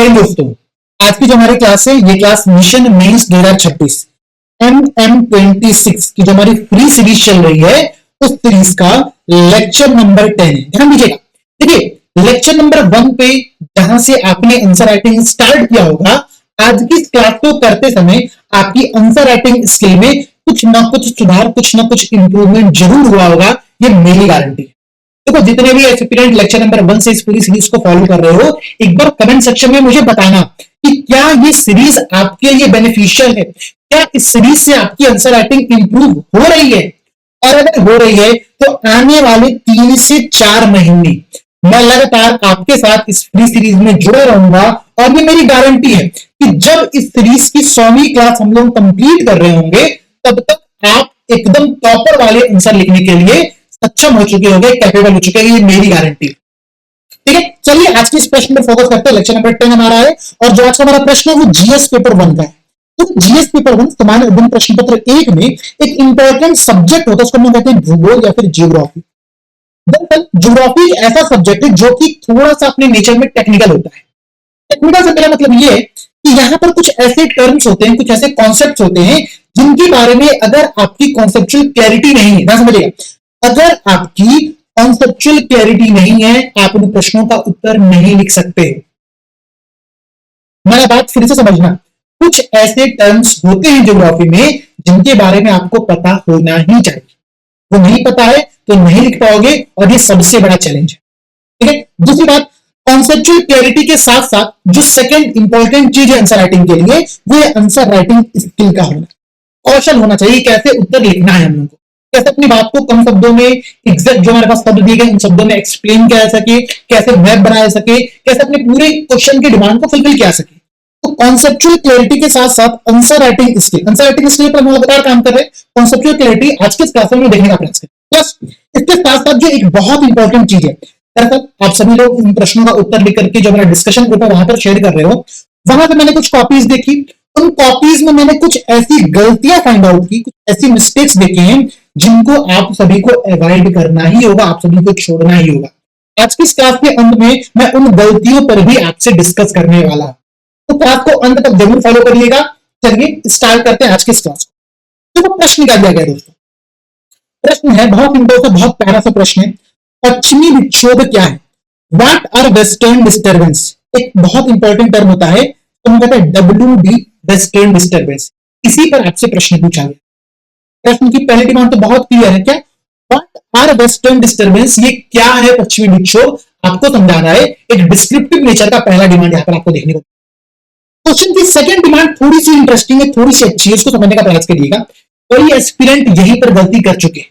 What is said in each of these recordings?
जय हिंद दोस्तों। आज की जो हमारी क्लास है ये क्लास मिशन मेंस 2026 MM26 की जो हमारी फ्री सीरीज चल रही है उस सीरीज का लेक्चर नंबर 10 है। ध्यान दीजिएगा। देखिए लेक्चर नंबर 1 पे जहां से आपने आंसर राइटिंग स्टार्ट किया होगा, आज की क्लास को करते समय आपकी आंसर राइटिंग स्किल में कुछ ना कुछ सुधार, कुछ ना कुछ इंप्रूवमेंट जरूर हुआ होगा, ये मेरी गारंटी है। देखो जितने भी एस्पिरेंट लेक्चर नंबर 1 से इस पूरी सीरीज को फॉलो कर रहे हो, एक बार कमेंट सेक्शन में मुझे बताना कि क्या ये सीरीज आपके लिए बेनिफिशियल है, क्या इस सीरीज से आपकी आंसर राइटिंग इंप्रूव हो रही है। और अगर हो रही है तो आने वाले 3 से 4 महीने मैं लगातार आपके साथ इस फ्री सीरीज में जुड़े रहूंगा। और ये मेरी गारंटी है कि जब इस सीरीज की 100वीं क्लास हम लोग कंप्लीट कर रहे होंगे, तब तक आप एकदम टॉपर वाले आंसर लिखने के लिए सक्षम हो चुके होंगे, कैपेबल हो चुके हैं, ये मेरी गारंटी। ठीक है, चलिए आज के इस प्रश्न पर फोकस करते हैं। लेक्चर नंबर 10 हमारा है और जो आज का हमारा प्रश्न है वो जीएस पेपर 1 का है। तो जीएस पेपर 1 तुम्हारे अध्ययन प्रश्न पत्र 1 में एक इंपॉर्टेंट सब्जेक्ट होता है, उसको हम कहते हैं भूगोल या फिर जियोग्राफी। दरअसल जियोग्राफी एक ऐसा सब्जेक्ट है जो कि थोड़ा सा अपने नेचर में टेक्निकल होता है। टेक्निकल से मेरा मतलब ये है कि यहाँ पर कुछ ऐसे टर्म्स होते हैं, कुछ ऐसे कॉन्सेप्ट होते हैं जिनके बारे में अगर आपकी कॉन्सेप्चुअल क्लैरिटी नहीं है, ध्यान समझिएगा, अगर आपकी कॉन्सेप्चुअल क्लैरिटी नहीं है, आप उन प्रश्नों का उत्तर नहीं लिख सकते। मेरा बात फिर से समझना, कुछ ऐसे टर्म्स होते हैं ज्योग्राफी में जिनके बारे में आपको पता होना ही चाहिए। वो नहीं पता है तो नहीं लिख पाओगे और ये सबसे बड़ा चैलेंज है। ठीक है, दूसरी बात, कॉन्सेप्चुअल क्लैरिटी के साथ साथ जो सेकंड इंपॉर्टेंट चीज है आंसर राइटिंग के लिए, वो है आंसर राइटिंग स्किल का होना, कौशल होना चाहिए। कैसे उत्तर लिखना है हम लोग को, कैसे अपनी बात को कम शब्दों में, एग्जैक्ट जो हमारे पास शब्द दिए गए उन शब्दों में एक्सप्लेन किया जा सके, कैसे मैप बनाया सके, कैसे अपने पूरे क्वेश्चन की डिमांड को फुलफिल किया सके। तो कॉन्सेप्चुअल क्लैरिटी के साथ साथ answer writing skill, answer writing skill पर हम लगातार काम कर रहे हैं। कॉन्सेप्चुअल क्लैरिटी आज के क्लास में देखने का प्रयास करें। प्लस इसके साथ साथ जो एक बहुत इंपॉर्टेंट चीज है, दरअसल आप सभी लोग इन प्रश्नों का उत्तर लिख करके जो हमारा डिस्कशन ग्रुप है वहां पर शेयर कर रहे हो, वहां पर मैंने कुछ कॉपीज देखी। उन कॉपीज में मैंने कुछ ऐसी गलतियां फाइंड आउट की, कुछ ऐसी मिस्टेक्स देखे हैं जिनको आप सभी को अवॉइड करना ही होगा, आप सभी को छोड़ना ही होगा। आज की इस क्लास के अंत में मैं उन गलतियों पर भी आपसे डिस्कस करने वाला हूं, तो क्लास को अंत तक जरूर फॉलो करिएगा। चलिए स्टार्ट करते हैं आज की इस क्लास को। तो प्रश्न क्या दिया गया दोस्तों, प्रश्न है बहुत इंपॉर्टेंट सा, बहुत प्यारा सा प्रश्न है। पश्चिमी विक्षोभ क्या है? What are western disturbance? एक बहुत इंपॉर्टेंट टर्म होता है, तो हम कहते हैं WD, वेस्टर्न डिस्टर्बेंस। इसी पर आपसे प्रश्न पूछा गया। प्रश्न की पहली डिमांड तो बहुत क्लियर है, क्या व्हाट आर वेस्टर्न डिस्टर्बेंस, ये क्या है पश्चिमी विक्षोभ, आपको समझाना है। एक डिस्क्रिप्टिव नेचर का पहला डिमांड यहां पर आपको देखने को। क्वेश्चन की सेकंड डिमांड थोड़ी सी इंटरेस्टिंग है, थोड़ी सी अच्छी है, उसको समझने का प्रयास करिएगा। कई एस्पिरेंट यहीं पर गलती कर चुके हैं।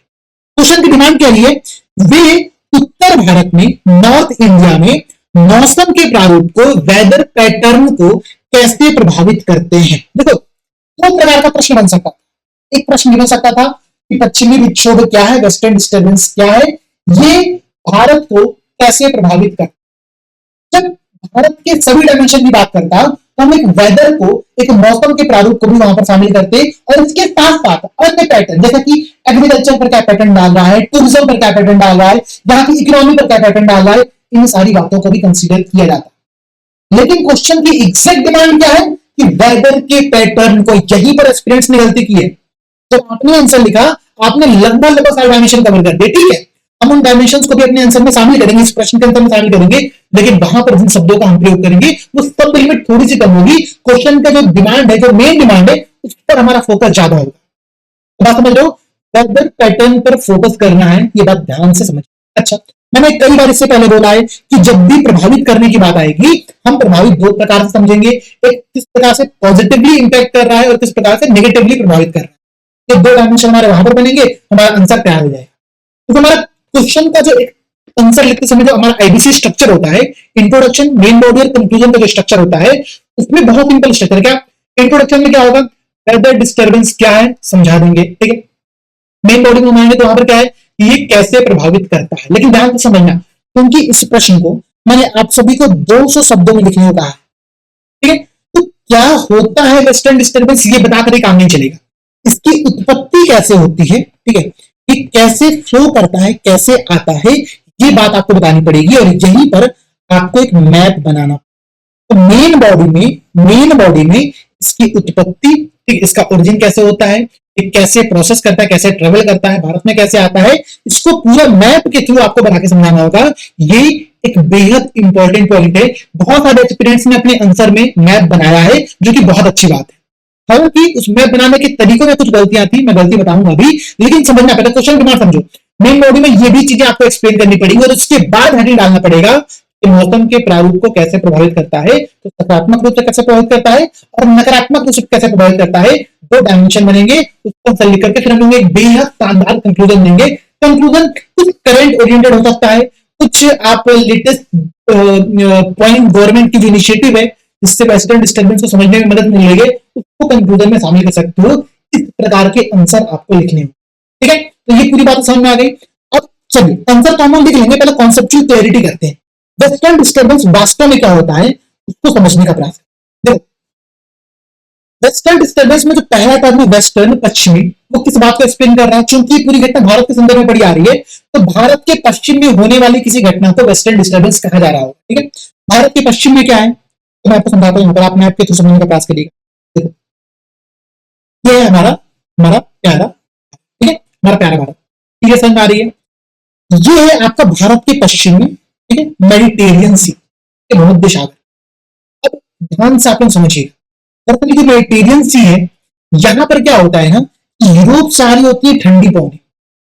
क्वेश्चन की डिमांड क्या है, वे उत्तर भारत में, नॉर्थ इंडिया में मौसम के प्रारूप को, वेदर पैटर्न को कैसे प्रभावित करते हैं। देखो दो प्रकार का प्रश्न बन सकता था। एक प्रश्न बन सकता था कि पश्चिमी विक्षोभ क्या है, वेस्टर्न डिस्टर्बेंस क्या है, ये भारत को कैसे प्रभावित करता है। जब भारत के सभी डायमेंशन की बात करता तो हम एक वेदर को, एक मौसम के प्रारूप को भी वहां पर शामिल करते और इसके साथ साथ अन्य पैटर्न, जैसे कि एग्रीकल्चर पर क्या पैटर्न डाल रहा है, टूरिज्म पर क्या पैटर्न डाल रहा है, यहाँ की इकोनॉमी पर क्या पैटर्न डाल रहा है, इन सारी बातों को भी कंसीडर किया जाता। लेकिन क्वेश्चन की एग्जैक्ट डिमांड क्या है कि वेदर के पैटर्न को, यहीं पर एक्सपीरियंस ने गलती की है। जब आपने आंसर लिखा, आपने लगभग सारे डायमेंशन कवर कर दिए। ठीक है, हम उन डायमेंशंस को भी अपने आंसर में शामिल करेंगे, इस प्रश्न के अंदर में शामिल करेंगे, लेकिन वहां पर जिन शब्दों का हम प्रयोग करेंगे वो सब लिमिट थोड़ी सी कम होगी। क्वेश्चन का जो डिमांड है, जो मेन डिमांड है, उस पर हमारा फोकस ज्यादा होगा। बात समझ लो, वेदर पैटर्न पर फोकस करना है, ये बात ध्यान से समझ। अच्छा, मैंने कई बार इससे पहले बोला है कि जब भी प्रभावित करने की बात आएगी, हम प्रभावित दो प्रकार से समझेंगे, एक किस प्रकार से पॉजिटिवली इंपैक्ट कर रहा है और किस प्रकार से नेगेटिवली प्रभावित कर रहा है। ये दो डायमेंशन हमारे वहां पर बनेंगे, हमारा आंसर तैयार हो जाएगा। तो हमारा क्वेश्चन का जो एक आंसर लिखते समय जो हमारा आईबीसी स्ट्रक्चर होता है, इंट्रोडक्शन, मेन बॉडी और कंक्लूजन का जो स्ट्रक्चर होता है, उसमें बहुत सिंपल स्ट्रक्चर। क्या इंट्रोडक्शन में क्या होगा, वेदर डिस्टर्बेंस क्या है समझा देंगे। ठीक है, मेन बॉडी में मानेंगे तो वहां पर क्या है, ये कैसे प्रभावित करता है। लेकिन ध्यान से समझना, क्योंकि इस प्रश्न को मैंने आप सभी को 200 शब्दों में लिखने को कहा है। ठीक है, तो क्या होता है वेस्टर्न डिस्टर्बेंस, ये बताकर काम नहीं चलेगा। इसकी उत्पत्ति कैसे होती है, ठीक है, ये कैसे फ्लो करता है, कैसे आता है, ये बात आपको बतानी पड़ेगी। और यहीं पर आपको एक मैप बनाना, तो मेन बॉडी में इसकी उत्पत्ति, ठीक, इसका ओरिजिन कैसे होता है, कैसे प्रोसेस करता है, कैसे ट्रेवल करता है, भारत में कैसे आता है, इसको पूरा मैप के थ्रू आपको बना के समझाना होगा। ये एक बेहद इंपॉर्टेंट पॉइंट है। बहुत सारे एक्सपीरियंस ने अपने आंसर में मैप बनाया है, जो कि बहुत अच्छी बात है। हालांकि उस मैप बनाने के तरीकों में कुछ गलतियां थी, मैं गलती बताऊंगा अभी, लेकिन समझना पहले क्वेश्चन दिमाग समझो। मेन बॉडी में ये भी चीजें आपको एक्सप्लेन करनी पड़ेगी और उसके बाद हेडिंग डालना पड़ेगा कि मौसम के प्रारूप को कैसे प्रभावित करता है, तो सकारात्मक रूप से कैसे प्रभावित करता है और नकारात्मक रूप से कैसे प्रभावित करता है। दो डायमेंशन बनेंगे, उसको आंसर लिख करके फिर हम लोग एक बेहद शानदार कंक्लूजन देंगे। कंक्लूजन कुछ करंट ओरिएंटेड हो सकता है, कुछ आप लेटेस्ट पॉइंट गवर्नमेंट की जो इनिशिएटिव है जिससे वेस्टर्न डिस्टर्बेंस को समझने में मदद मिलेगी, उसको कंक्लूजन में शामिल कर सकते हो। इस प्रकार के आंसर आपको लिखने हैं, ठीक है। तो ये पूरी बात समझ में आ गई। अब चलिए आंसर तो हम लिख लेंगे, पहले कॉन्सेप्चुअल क्लैरिटी करते हैं। वेस्टर्न डिस्टर्बेंस वास्तव में क्या होता है उसको समझने का प्रयास करें। देखो, वेस्टर्न डिस्टर्बेंस में जो पहला टर्म है वेस्टर्न, पश्चिमी, वो किस बात को एक्सप्लेन कर रहा है? चूंकि पूरी घटना भारत के संदर्भ में पड़ी आ रही है, तो भारत के पश्चिम में होने वाली किसी घटना को वेस्टर्न डिस्टर्बेंस कहा जा रहा होगा, ठीक है। भारत के पश्चिम में क्या है तो मैं आपको समझाता हूं, आप मैप के थ्रू समझने का प्रयास करिएगा। देखो, ये है हमारा हमारा प्यारा, ठीक है, हमारा प्यारा भारत, ठीक है, समझ में आ रही है। ये है आपका भारत के पश्चिम में, ठीक है, मेडिटेरियन सी, भूमध्य सागर। अब ध्यान से आप लोग समझिएगा, दरअसल जो मेडिटेरियन सी है, यहां पर क्या होता है ना, यूरोप से आ रही होती है ठंडी पवनी,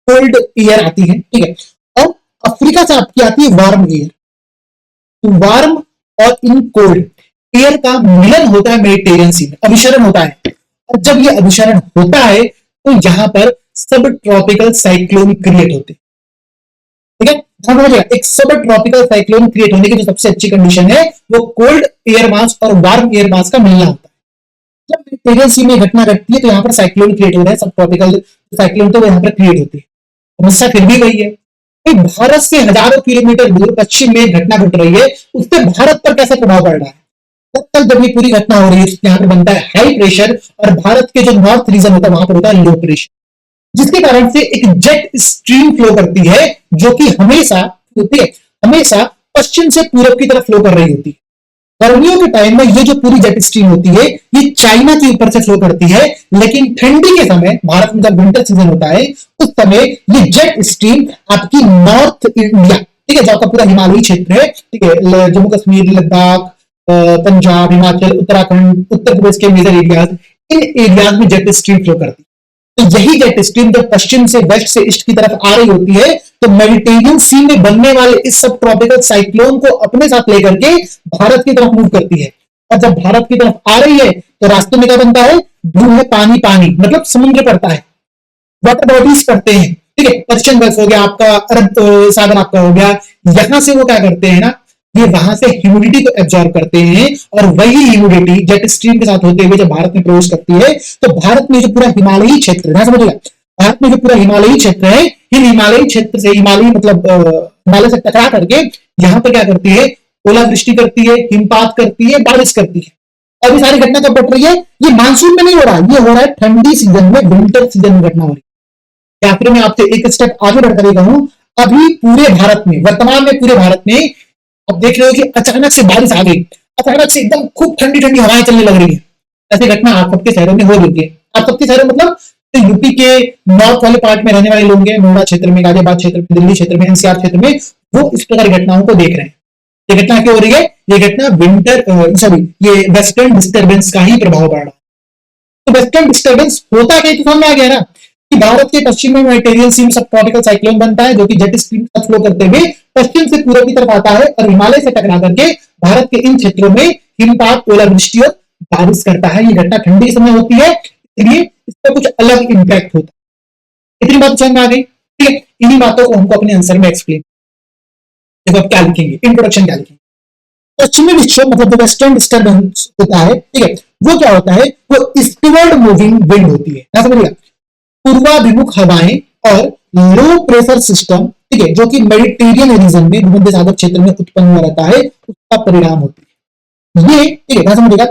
कोल्ड एयर आती है, ठीक है, और अफ्रीका से आपकी आती है वार्म एयर। तो वार्म और इन कोल्ड एयर का मिलन होता है मेडिटेरियन सी में, अभिसरण होता है। और जब ये अभिसरण होता है तो यहां पर सब ट्रॉपिकल साइक्लोन क्रिएट होते हैं, ठीक है। ध्यान रखिएगा, एक सब ट्रॉपिकल साइक्लोन क्रिएट होने की जो सबसे अच्छी कंडीशन है वो कोल्ड एयर मास और वार्म एयर मास का मिलना होता है। जब मेडिटेरियन सी में घटना घटती है तो यहाँ पर साइक्लोन क्रिएट हो रहा है, सब ट्रॉपिकल साइक्लोन तो यहाँ पर क्रिएट होती है। समस्या फिर भी वही है, भारत से हजारों किलोमीटर दूर पश्चिम में घटना घट रही है, उससे भारत पर कैसे प्रभाव पड़ रहा है? तब तक जब ये पूरी घटना हो रही है यहाँ पर बनता है हाई प्रेशर, और भारत के जो नॉर्थ रीजन होता है वहां पर होता है लो प्रेशर, जिसके कारण से एक जेट स्ट्रीम फ्लो करती है, जो कि हमेशा होती है, हमेशा पश्चिम से पूरब की तरफ फ्लो कर रही होती है। गर्मियों के टाइम में ये जो पूरी जेट स्ट्रीम होती है ये चाइना के ऊपर से फ्लो करती है, लेकिन ठंडी के समय भारत में जब विंटर सीजन होता है उस समय ये जेट स्ट्रीम आपकी नॉर्थ इंडिया, ठीक है, जो आपका पूरा हिमालयी क्षेत्र है, ठीक है, जम्मू कश्मीर, लद्दाख, पंजाब, हिमाचल, उत्तराखंड, उत्तर प्रदेश के मेजर एरियाज, इन एरियाज में जेट स्ट्रीम फ्लो करती है। तो यही जेट स्ट्रीम जब पश्चिम से वेस्ट से ईस्ट की तरफ आ रही होती है तो मेडिटेरियन सी में बनने वाले इस सब ट्रॉपिकल साइक्लोन को अपने साथ लेकर के भारत की तरफ मूव करती है। और जब भारत की तरफ आ रही है तो रास्ते में क्या बनता है? ब्लू है पानी, पानी मतलब समुद्र पड़ता है, वाटर बॉडीज पड़ते हैं, ठीक है, पर्शियन गल्फ हो गया आपका, अरब सागर आपका हो गया। यहां से वो क्या करते हैं ना, ये वहां से ह्यूमिडिटी को एब्जॉर्ब करते हैं, और वही ह्यूमिडिटी जेट स्ट्रीम के साथ होते हुए जब भारत में प्रवेश करती है तो भारत में जो पूरा हिमालयी क्षेत्र है, समझिएगा, भारत में जो पूरा हिमालयी क्षेत्र है, इन हिमालयी क्षेत्र से, हिमालयी मतलब हिमालय से टकरा करके यहाँ पर क्या करती है? ओलावृष्टि करती है, हिमपात करती है, बारिश करती है। और ये सारी घटना कब घट रही है? ये मानसून में नहीं हो रहा, ये हो रहा है ठंडी सीजन में, विंटर सीजन में घटना हो रही है। या फिर मैं आपसे एक स्टेप आगे बढ़कर कहूं, अभी पूरे भारत में, वर्तमान में पूरे भारत में अब देख रहे हो कि अचानक से बारिश आ गई, अचानक से एकदम खूब ठंडी ठंडी हवाएं चलने लग रही है। ऐसी घटना आप सबके शहरों में हो रही है। आप सबके शहरों मतलब तो यूपी के नॉर्थ वाले पार्ट में रहने वाले लोग हैं, नोएडा क्षेत्र में, गाजियाबाद क्षेत्र में, दिल्ली क्षेत्र में, एनसीआर क्षेत्र में, वो इस प्रकार की घटनाओं को देख रहे हैं। ये घटना क्यों हो रही है? ये घटना ये वेस्टर्न डिस्टर्बेंस का ही प्रभाव पड़ रहा है। तो वेस्टर्न डिस्टर्बेंस होता क्या, तो समझ में आ गया ना कि भारत के पश्चिम में मेडिटेरियन सी में सब ट्रॉपिकल साइक्लोन बनता है, जो कि जेट स्ट्रीम का फ्लो करते हुए पश्चिम से पूर्व की तरफ आता है और हिमालय से टकरा करके भारत के इन क्षेत्रों में हिमपात, ओलावृष्टि और बारिश करता है। ये घटना ठंडी के समय होती है, इसलिए इसका कुछ अलग इंपैक्ट होता है। इतनी बात समझ में आ गई, ठीक है। इन्हीं बातों को हमको अपने आंसर में एक्सप्लेन, देखो अब क्या लिखेंगे, इंट्रोडक्शन क्या लिखेंगे। पश्चिमी विक्षोभ मतलब जो वेस्टर्न डिस्टर्बेंस होता है, ठीक है, वो क्या होता है? वो ईस्टवर्ड मूविंग विंड होती है, समझिएगा, पूर्वाभिमुख हवाएं और लो प्रेशर सिस्टम, ठीक है, जो कि मेडिटेरियन रीजन में, भूमध्य सागर क्षेत्र में उत्पन्न हुआ रहता है, उसका परिणाम होती है ये, ठीक है, समझिएगा।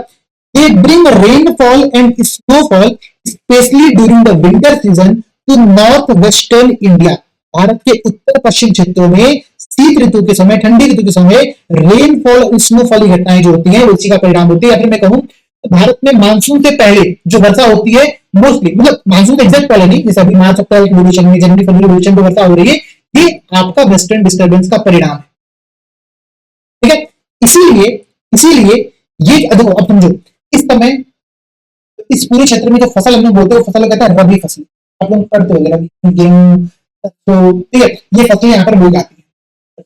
They bring rainfall and snowfall specially during the winter season two north western India. Bharat के उत्तर पश्चिम क्षेत्रों में शीत ऋतु के समय, ठंडी ऋतु के समय रेनफॉल, स्नोफॉल की घटनाएं जो होती हैं उसी का परिणाम होती है। या फिर मैं कहूं तो भारत में मानसून से पहले जो वर्षा होती है मोस्टली, मतलब मानसून से एग्जैक्ट पहले नहीं, जैसे अभी मार्च अप्रैल ड्यूरेशन में, जनवरी फरवरी ड्यूरेशन में वर्षा हो रही है, ये आपका वेस्टर्न डिस्टर्बेंस का परिणाम है। ठीक है, इसीलिए इसीलिए ये देखो, अब समझो इस समय इस पूरे क्षेत्र में जो फसल हम लोग बोलते हैं, फसल कहता है रबी फसल। आप लोग पढ़ते हो रबी, गेहूं, तो ठीक है, ये फसलें यहाँ पर बोई जाती है।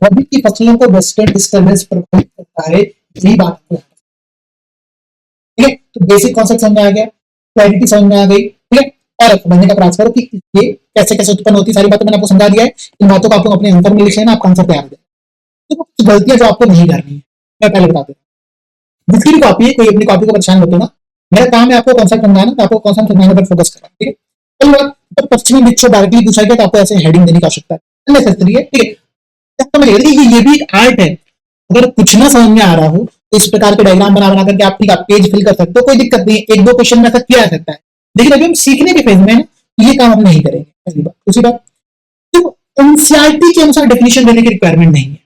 रबी की फसलों को वेस्टर्न डिस्टर्बेंस प्रभावित करता है, यही बात आपको। ठीक है, तो बेसिक कॉन्सेप्ट समझ में आ गया, क्लैरिटी समझ में आ गई। ठीक है, और समझने का प्रयास करो कि ये कैसे कैसे उत्पन्न होती है, सारी बातें मैंने आपको समझा दिया है। इन बातों को आप लोग अपने आंसर में लिख लेना, आपका आंसर तैयार हो जाए। तो कुछ गलतियां जो आपको नहीं करनी है मैं पहले बता देता हूँ। जिसकी भी कॉपी है, कोई अपनी कॉपी को परेशान मत होना, मेरा काम है आपको कॉन्सेप्ट समझाना, तो आपको कॉन्सेप्ट समझाने पर फोकस करना। ठीक है, पहली बात, जब पश्चिमी विक्षोभ डायरेक्टली पूछा गया तो आपको ऐसे हेडिंग देने की आवश्यकता है, अननेसेसरी है। ठीक है, समझिए ये भी एक आर्ट है। अगर कुछ ना समझ में आ रहा हो तो इस प्रकार के डायग्राम बना बना करके आप ठीक पेज फिल कर सकते हो, कोई दिक्कत नहीं है। एक दो क्वेश्चन में ऐसा किया जा सकता है, लेकिन अभी हम सीखने के फेज में है, ये काम हम नहीं करेंगे। पहली बात। दूसरी बात, तो एनसीईआरटी के अनुसार डेफिनेशन देने की रिक्वायरमेंट नहीं है।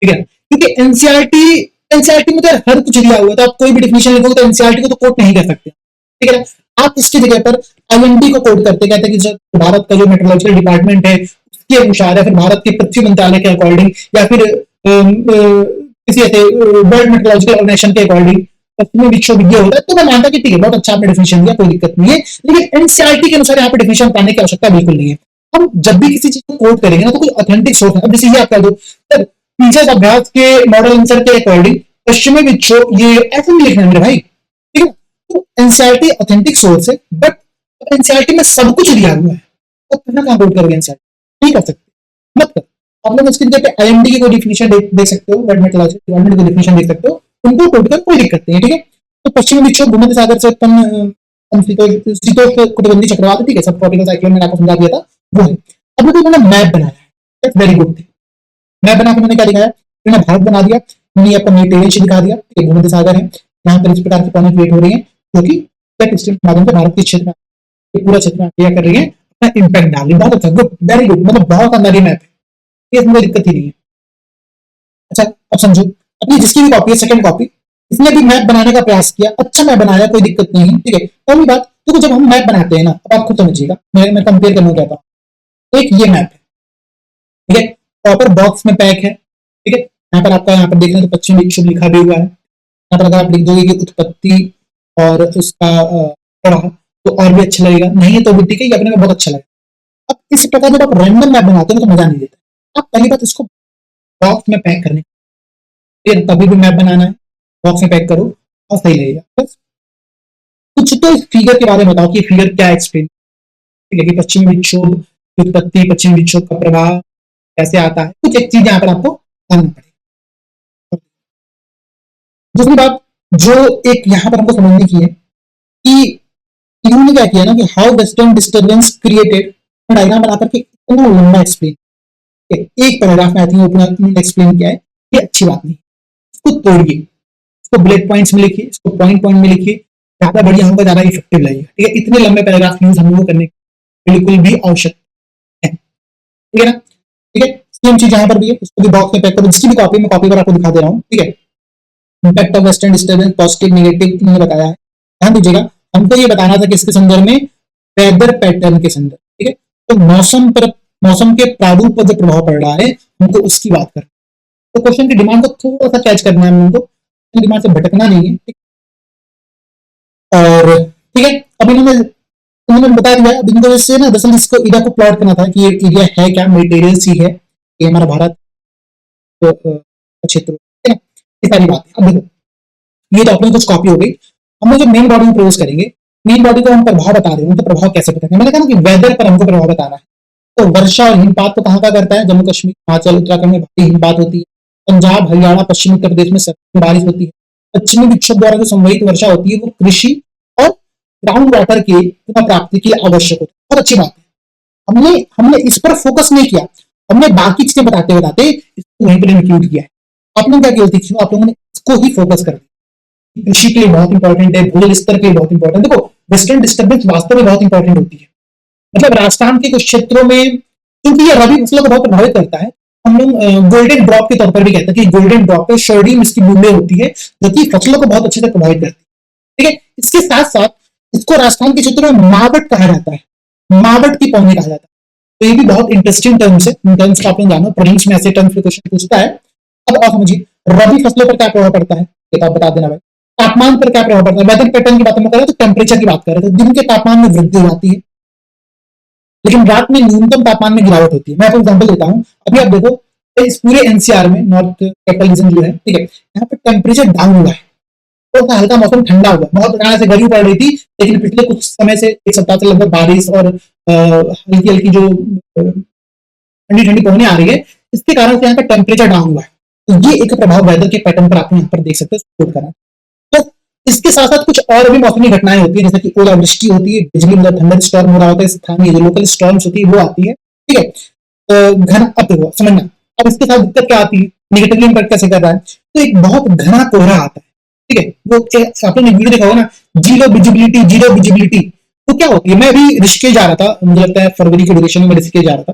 ठीक है, क्योंकि एनसीईआरटी में तो हर कुछ दिया हुआ है, तो आप कोई भी डेफिनेशन लिखोगे तो एनसीईआरटी को तो कोट नहीं कर सकते। ठीक है, आप इसकी जगह पर आईएमडी को कोट करते, कहते हैं कि भारत का जो मेट्रोलॉजिकल डिपार्टमेंट है उसके अनुसार, या फिर भारत के पृथ्वी मंत्रालय के अकॉर्डिंग, या फिर किसी ऐसे वर्ल्ड मेट्रोलॉजिकल ऑर्गेनाइजेशन के अकॉर्डिंग पश्चिमी विक्षोभ ये होता है, तो मैं मानता कि ठीक है, बहुत अच्छा आपने डेफिनेशन दिया, कोई दिक्कत नहीं है। लेकिन एनसीईआरटी के अनुसार यहाँ पे डेफिनेशन पाने की आवश्यकता बिल्कुल नहीं है। हम जब भी किसी चीज को कोट करेंगे ना, तो कोई ऑथेंटिक सोर्स है। अब जैसे ये आप कह दो सर, टीचर्स अभ्यास के मॉडल आंसर के अकॉर्डिंग पश्चिमी विक्षोभ, ये ऐसे नहीं लिखना है मेरे भाई। ठीक है, तो एनसीईआरटी ऑथेंटिक सोर्स है, बट एनसीईआरटी में सब कुछ दिया हुआ है, तो कितना कहां कोट करोगे एनसीईआरटी? नहीं कर सकते, मत कर। आप लोग इसकी जगह पे आईएमडी की कोई डेफिनेशन देख सकते हो, वर्ल्ड मेट्रोलॉजिकल डिपार्टमेंट की डेफिनेशन देख सकते हो, उनको कोट कर कोई दिक्कत नहीं है। ठीक है, तो पश्चिमी विक्षोभ भूमध्य सागर से उत्पन्न शीतोष्ण कटिबंधीय चक्रवात, ठीक है, सब ट्रॉपिकल साइक्लोन मैंने आपको समझा दिया था, वो है। अब लोग मैंने मैप बनाया है, that's very good thing. Map बना के मैंने क्या दिखाया, मैंने भारत बना दिया, मैंने आपको मेडिटेरियन दिखा दिया, ठीक है, भूमध्य सागर है, यहाँ पर इस प्रकार की पॉइंट क्रिएट हो रही है, जो कि जेट स्ट्रीम के माध्यम से भारत के क्षेत्र में, पूरा क्षेत्र में क्रिया कर रही है, अपना इंपैक्ट डाल रही है। बहुत अच्छा, गुड, वेरी गुड, मतलब बहुत अंदाजी मैप है, इसमें दिक्कत ही नहीं है। अच्छा, अब समझो, अपनी जिसकी भी कॉपी है, सेकंड कॉपी, इसने भी मैप बनाने का प्रयास किया, अच्छा मैप बनाया, कोई दिक्कत नहीं है। ठीक है, पहली बात, तो जब हम मैप बनाते हैं ना, अब आप खुद समझिएगा, मैं कंपेयर करना चाहता हूँ। एक ये मैप है, ठीक है, प्रॉपर बॉक्स में पैक है। ठीक है, यहाँ पर आपका, यहाँ पर देख रहे हैं तो पश्चिमी विक्षोभ लिखा भी हुआ है। यहाँ पर अगर आप लिख दोगे कि उत्पत्ति और उसका प्रवाह, तो और भी अच्छा लगेगा, नहीं है तो भी ठीक है, ये अपने में बहुत अच्छा लगेगा। अब इस प्रकार जब आप रैंडम मैप बनाते हो तो मजा नहीं देता। आप पहली बात इसको बॉक्स में पैक करने, फिर कभी भी मैप बनाना है बॉक्स में पैक करो और सही लगेगा। बस कुछ तो इस फिगर के बारे में बताओ कि फिगर क्या एक्सप्लेन, ठीक है, कि पश्चिमी विक्षोभ की उत्पत्ति, पश्चिमी विक्षोभ का प्रवाह कैसे आता है, कुछ एक चीज यहाँ पर आपको जानना पड़ेगा। दूसरी बात जो एक यहाँ पर हमको समझने की है कि इन्होंने क्या किया ना, कि how western disturbance created, diagram बना करके इतना लंबा एक्सप्लेन, एक पैराग्राफ में आई थिंक उन्होंने एक्सप्लेन किया है, ये अच्छी बात नहीं। इसको तोड़िए, इसको बुलेट पॉइंट्स में लिखिए, इसको पॉइंट पॉइंट में लिखिए, ज्यादा बढ़िया होगा, ज्यादा इफेक्टिव लगेगा। ठीक है, इतने लंबे पैराग्राफ यूज हम लोग करने बिल्कुल भी आवश्यक है। ठीक है ना, ठीक है, सेम चीज यहाँ पर भी है, इसको भी बॉक्स में पैक करो, जिसकी भी कॉपी में कॉपी पर आपको दिखा दे रहा हूँ। ठीक है, impact of western disturbance, positive negative इन्होंने बताया है। ध्यान दीजिएगा, हमको ये बताना था किसके संदर्भ में, वेदर पैटर्न के संदर्भ। ठीक है, तो मौसम पर, मौसम के प्रारूप पर जो प्रभाव पड़ रहा है, हमको उसकी बात करना। तो क्वेश्चन की डिमांड को थोड़ा सा कैच करना है हमको, डिमांड से भटकना नहीं है। और ठीक है, अब इन्होंने बता दिया। अब इनको जैसे ना, दरअसल इसको एरिया को प्लॉट करना था कि ये एरिया है क्या, मेटेरियल सी है, ये हमारा भारत तो क्षेत्र, ठीक है, ये सारी बात है। अब देखो, ये तो अपनी कुछ कॉपी हो गई, हम लोग जो मेन बॉडी में प्रवेश करेंगे, मेन बॉडी को हम प्रभाव बता रहे हैं, तो प्रभाव कैसे पता करें। मैंने कहा ना कि वेदर पर हमको प्रभाव बताना है, तो वर्षा और हिमपात तो कहाँ का करता है, जम्मू कश्मीर, हिमाचल, उत्तराखंड में भारी हिमपात होती है, पंजाब, हरियाणा, पश्चिमी उत्तर प्रदेश में सर्दी बारिश होती है। पश्चिमी विक्षोभ द्वारा जो संवहित वर्षा होती है वो कृषि और ग्राउंड वाटर की पुनः प्राप्ति के लिए आवश्यक होती है। बहुत अच्छी बात है, हमने हमने इस पर फोकस नहीं किया, हमने बाकी चीजें बताते बताते इसको वहीं पर इंक्लूड किया है। आपने क्या गलती की, आप लोगों ने इसको ही फोकस कर दिया। कृषि के लिए बहुत इंपॉर्टेंट है, भूजल स्तर के लिए बहुत इंपॉर्टेंट। देखो, वेस्टर्न डिस्टर्बेंस वास्तव में बहुत इंपॉर्टेंट होती है, मतलब राजस्थान के कुछ क्षेत्रों में, क्योंकि ये रबी फसलों को बहुत प्रभावित करता है, हम लोग गोल्डन ड्रॉप के तौर पर भी कहते हैं कि गोल्डन ड्रॉप है, शर्डीम इसकी बूंदे होती है जो कि फसलों को बहुत अच्छे से प्रभावित करती है। ठीक है, इसके साथ साथ इसको राजस्थान के क्षेत्र में मावट कहा जाता है, मावट की पौनी कहा जाता है। तो ये भी बहुत इंटरेस्टिंग टर्म्स है, इन टर्म्स को आप लोग जानो, प्रीलिम्स में ऐसे टर्म्स पे क्वेश्चन पूछता है। अब आप समझिए रबी फसलों पर क्या प्रभाव पड़ता है, ये तो आप बता देना भाई। तापमान पर क्या प्रभाव पड़ता है, वेदर पैटर्न की बात हम कर रहे हैं तो टेम्परेचर की बात कर रहे हैं, तो दिन के तापमान में वृद्धि हो जाती है, लेकिन रात में न्यूनतम तापमान में गिरावट होती है। मैं आपको एग्जांपल देता हूं, अभी आप देखो इस पूरे एनसीआर में, नॉर्थ कैपिटल रीजन जो है, ठीक है, यहाँ पे टेम्परेचर डाउन हुआ है, थोड़ा सा हल्का मौसम ठंडा हुआ, बहुत तरह से गर्मी पड़ रही थी, लेकिन पिछले कुछ समय से एक सप्ताह से लगभग बारिश और हल्की हल्की जो ठंडी ठंडी पवनें आ रही है, इसके कारण से यहाँ का टेम्परेचर डाउन हुआ है। तो ये एक प्रभाव वेदर के पैटर्न पर आप यहाँ पर देख सकते हो, कर रहा है। तो इसके साथ साथ कुछ और भी मौसमी घटनाएं होती है, जैसे कि ओलावृष्टि होती है, बिजली मतलब थंडर स्टॉर्म हो रहा होता है, स्थानीय जो लोकल स्टॉर्म्स होती है वो आती है। ठीक है, तो घना, अब देखो समझना, अब इसके साथ दिक्कत क्या आती है, निगेटिवली इम्पैक्ट कैसे कर रहा है, तो एक बहुत घना कोहरा आता है। ठीक है, वो आपने वीडियो देखा होगा ना, जीरो विजिबिलिटी, जीरो विजिबिलिटी। तो क्या होती है, मैं अभी ऋषिकेश जा रहा था, मुझे लगता है फरवरी के ड्यूरेशन में ऋषिकेश जा रहा था।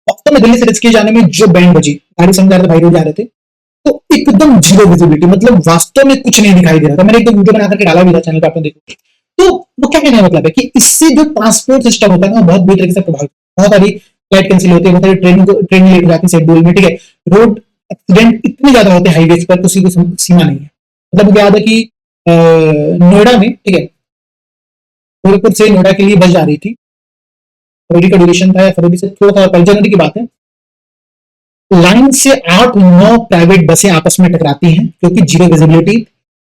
वास्तव में दिल्ली से ऋषिकेश जाने में जो बैंड बजी, गाड़ी समझ रहे थे, भाई लोग जा रहे थे, तो एकदम जीरो विजिबिलिटी, मतलब वास्तव में कुछ नहीं दिखाई दे रहा था। मैंने एक वीडियो बना करके डाला भी था चैनल पे, आपने देखो। तो वो क्या कहने का मतलब है कि इससे जो ट्रांसपोर्ट सिस्टम होता है ना, बहुत बुरी तरीके से प्रभावित, बहुत सारी फ्लाइट कैंसिल होती है, बहुत सारी ट्रेन लेट हो जाती है शेड्यूल में। ठीक है, रोड एक्सीडेंट इतने ज्यादा होते हैं हाईवेज पर, किसी की सीमा नहीं है। मतलब मुझे याद है कि नोएडा में, ठीक है, गोरखपुर से नोएडा के लिए बस जा रही थी, फरवरी का ड्यूरेशन था, या फरवरी से थोड़ा सा जनवरी की बात है, लाइन से 8-9 प्राइवेट बसें आपस में टकराती हैं, क्योंकि जीरो विजिबिलिटी,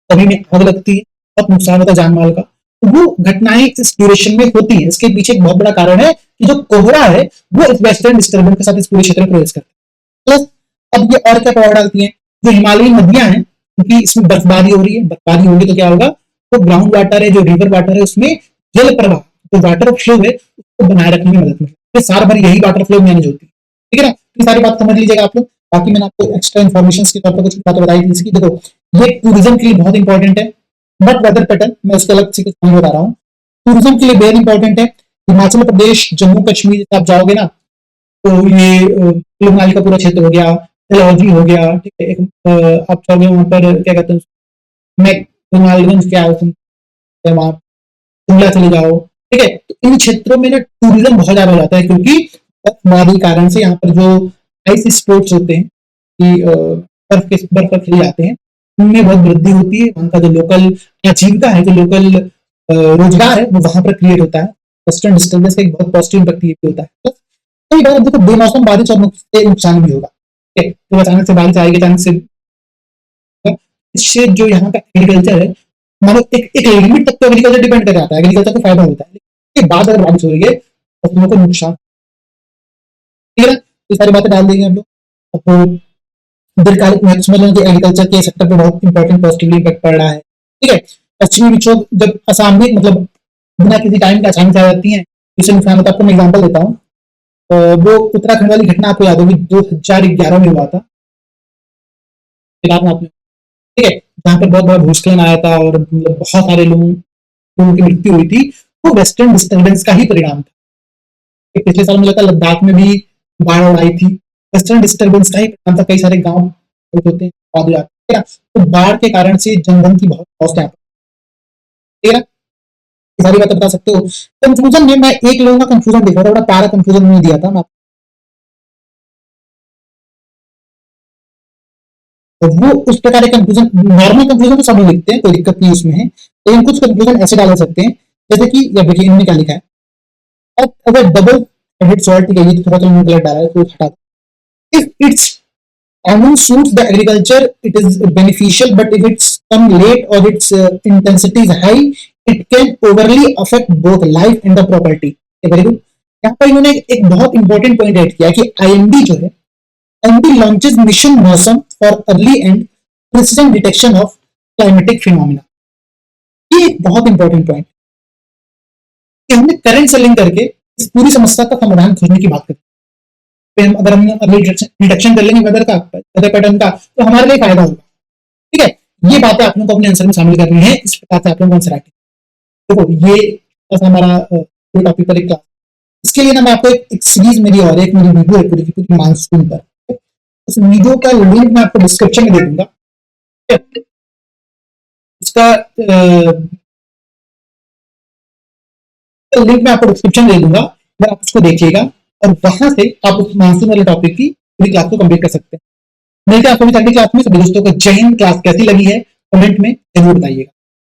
तभी में आग लगती है, बहुत नुकसान होता है जान माल का। तो वो घटनाएं इस ड्यूरेशन में होती हैं। इसके पीछे एक बहुत बड़ा कारण है कि जो कोहरा है वो इस वेस्टर्न डिस्टर्बेंस के साथ इस पूरे क्षेत्र में प्रवेश करता है। प्लस अब ये और क्या प्रभाव डालती है, जो हिमालयी नदियां हैं, क्योंकि इसमें बर्फबारी हो रही है, बर्फबारी होगी तो क्या होगा, तो ग्राउंड वाटर है, जो रिवर वाटर है, उसमें जल प्रवाह, जो वाटर फ्लो है, उसको बनाए रखने में मदद मिलती है। साल भर यही वाटर फ्लो मैनेज होती है। ठीक है ना, ये सारी बात समझ लीजिएगा आप लोग। बाकी मैंने आपको एक्स्ट्रा इन्फॉर्मेशन के तौर पर कुछ बातें बताई थी, इसकी देखो ये टूरिज्म के लिए बहुत इंपॉर्टेंट है, बट वेदर पैटर्न मैं उसके अलग से कुछ नहीं बता रहा हूँ। टूरिज्म के लिए बेहद इंपॉर्टेंट है। हिमाचल प्रदेश, जम्मू कश्मीर आप जाओगे ना, तो ये कुल्लू मनाली का पूरा क्षेत्र हो गया, डलहौजी हो गया, ठीक है, आप जाओगे वहां पर क्या कहते हैं, मैकडोनाल्ड क्या है वहां, शिमला चले जाओ। ठीक है, तो इन क्षेत्रों में ना टूरिज्म बहुत ज्यादा हो जाता है, क्योंकि बर्फबारी कारण से यहाँ पर जो आइस स्पोर्ट्स होते हैं कि बर्फ पर खेले जाते हैं, उनमें बहुत वृद्धि होती है। वहाँ का जो लोकल आजीविका है, जो लोकल रोजगार है, वो वहां पर क्रिएट होता है। वेस्टर्न डिस्टर्बेंस का एक बहुत पॉजिटिव इम्पैक्ट ये होता है। कई बार देखो बेमौसम बारिश और नुकसान भी होगा, ठीक है, तो अचानक से बारिश आएगी, अचानक से, इससे जो यहाँ का एग्रीकल्चर है, मानो एक लिमिट तक तो एग्रीकल्चर डिपेंड कर जाता है, एग्रीकल्चर को फायदा होता है, लेकिन बाद अगर बारिश हो रही है फसलों को नुकसान। ठीक है, ये सारी बातें डाल देंगे हम लोग। अब दीर्घकालिक महत्व समझ लें कि एग्रीकल्चर के सेक्टर पे बहुत इंपॉर्टेंट पॉजिटिवली इम्पैक्ट पड़ रहा है। ठीक है, पश्चिमी विक्षोभ जब असामयिक, मतलब बिना किसी टाइम के अचानक से आ जाती है, इससे नुकसान होता है। आपको मैं एग्जाम्पल देता हूँ, वो उत्तराखंड वाली घटना आपको याद होगी, 2011 में हुआ था केदारनाथ में। ठीक है, जहाँ पर बहुत बड़ा भूस्खलन आया था और मतलब बहुत सारे लोगों की मृत्यु हुई थी। वो वेस्टर्न डिस्टर्बेंस का ही परिणाम था। पिछले साल मुझे लगता है लद्दाख में भी बाढ़ आई थी, वेस्टर्न डिस्टर्बेंस का ही परिणाम था। कई सारे गांव होते हैं, ठीक है, तो बाढ़ के कारण से जनधन की बहुत कॉस्ट है। ठीक है, ये सारी बातें बता सकते हो। कंफ्यूजन में मैं एक लोगों का कंफ्यूजन देखा था, बड़ा प्यारा कंफ्यूजन मैंने दिया था। मैं तो वो उस प्रकार के कंफ्यूजन, नॉर्मल कंफ्यूजन तो सब लोग लिखते हैं, कोई दिक्कत नहीं उसमें है, लेकिन कुछ कंफ्यूजन ऐसे डाल सकते हैं, जैसे कि या देखिए इनमें क्या लिखा है, अब अगर डबल हेडेड सॉल्ट की गई, तो थोड़ा सा गलत डाला है, तो हटा दो। If it's common suits the agriculture, it is beneficial, but if it's come late or its intensity is high, it can overly affect both life and the property. Very good. यहाँ पर इन्होंने एक बहुत इंपॉर्टेंट पॉइंट ऐड किया कि IMD जो है, IMD launches mission मौसम for early and precision detection of climatic phenomena. ये एक बहुत इंपॉर्टेंट पॉइंट कि हमने करंट से लिंक करके इस पूरी समस्या का समाधान खोजने की बात करते हैं। अगर हम अगले डिटेक्शन कर लेंगे वेदर का, वेदर पैटर्न का, तो हमारे लिए फायदा होगा। ठीक है, ये बातें आप लोगों को अपने आंसर में शामिल करनी है, इस प्रकार से आप लोगों को आंसर आएंगे। देखो ये हमारा टॉपिक पर एक क्लास इसके लिए ना मैं आपको एक सीरीज मेरी और एक मेरी वीडियो है पूरी की पूरी मानसून पर, उस वीडियो का लिंक मैं आपको डिस्क्रिप्शन में दे दूंगा। इसका लिंक मैं आपको डिस्क्रिप्शन दे दूंगा, अगर आप उसको देखिएगा और वहां से आप उस मानसून वाले टॉपिक की पूरी क्लास को कंप्लीट कर सकते हैं। मिलते हैं आपको अगली क्लास में। सभी दोस्तों को जय हिंद। क्लास कैसी लगी है कमेंट में जरूर बताइएगा।